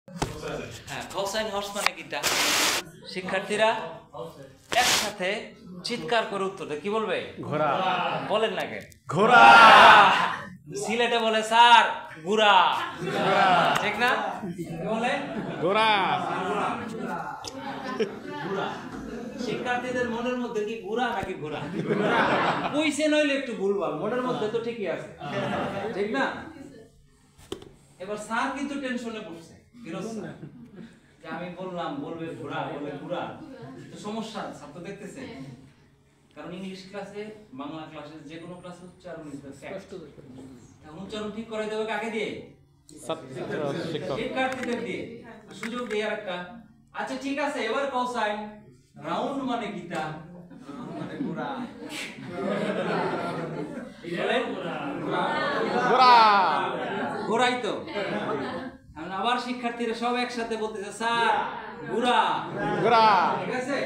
হ্যাঁ, cosine horse মানে কিটা? শিক্ষার্থীরা একসাথে চিৎকার করে উত্তর দেয়, কি বলবে? ঘোড়া। বলেন না কেন? ঘোড়া। সিলেটে বলে স্যার গুড়া, ঠিক না? কি বলে? ঘোড়া। ঘোড়া। শিক্ষার্থীদের মনের মধ্যে কি ঘোড়া নাকি ঘোড়া? কইছে নইলে একটু ভুলভাল, মনের মধ্যে তো ঠিকই আছে, ঠিক না? এবার স্যার কিন্তু টেনশনে পড়ছে, ফিরোজ স্যার, যে আমি বললাম বলবে ঘোড়া, বলে ঘোড়া, তো সমস্যা ছাত্র দেখতেছে। কারণ ইংলিশ ক্লাসে, বাংলা ক্লাসে, যে কোনো ক্লাসে উচ্চারণ উচ্চারণ ঠিক করে দেবে কাকে দিয়ে? শিক্ষার্থীদের দিয়ে। সুযোগ দিয়ে আরেকটা, আচ্ছা ঠিক আছে, এবার কোসাইন রাউন্ড মানে কিটা? মানে ঘোড়া। ঘোড়াই তো। আবার শিক্ষার্থীরা সব একসাথে বলতেছে স্যার ঘোড়া, ঘোড়া, ঠিক আছে?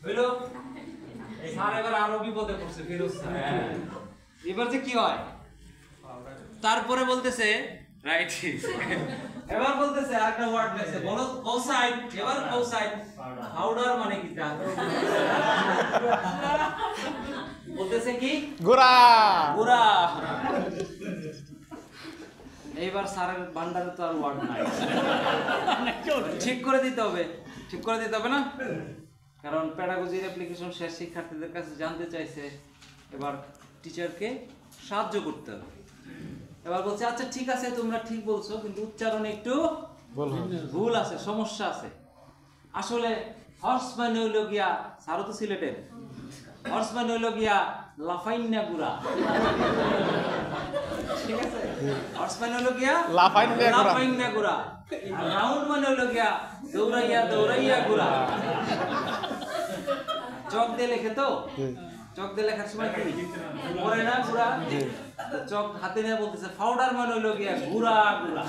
হইলো? স্যার এবার আরো বিপদে পড়ছে, ফিরোজ স্যার। এবার যে কি হয়, তারপরে বলতেছে রাইট, এবার বলতেছে আরেকটা ওয়ার্ড লেখছে, বলো কোসাইন। এবার কোসাইন পাউডার মানে কি? বলতেছে কি? ঘোড়া, ঘোড়া। এইবার স্যারের ভান্ডারে তো আর ওয়ার্ড নাই, ঠিক করে দিতে হবে, ঠিক করে দিতে হবে না? কারণ প্যাডাগজির অ্যাপ্লিকেশন শেষ, শিক্ষার্থীদের কাছে জানতে চাইছে, এবার টিচারকে সাহায্য করতে হবে। এবার বলছে আচ্ছা ঠিক আছে, তোমরা ঠিক বলছো, কিন্তু উচ্চারণে একটু ভুল আছে, সমস্যা আছে। আসলে হর্স মানে হইল গিয়া, স্যারও তো সিলেটের, হর্স মানে হইল গিয়া লাফাইন্না গুড়া, ঠিক আছে? হর্স মানে হইল গিয়া লাফাইন্না গুড়া, রাউন্ড মানে হইল গিয়া দৌড়াইয়া দৌড়াইয়া গুড়া। চক দিয়ে লেখে তো, চক দিয়ে লেখার সময় কি পড়ে না গুড়া? চক হাতে নিয়ে বলতেছে পাউডার মানে হইল গিয়া গুড়া গুড়া,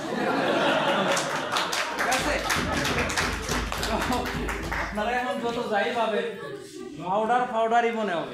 ঠিক আছে? আপনারা এখন যত যাই পাবেন পাউডার পাউডারই মনে হবে।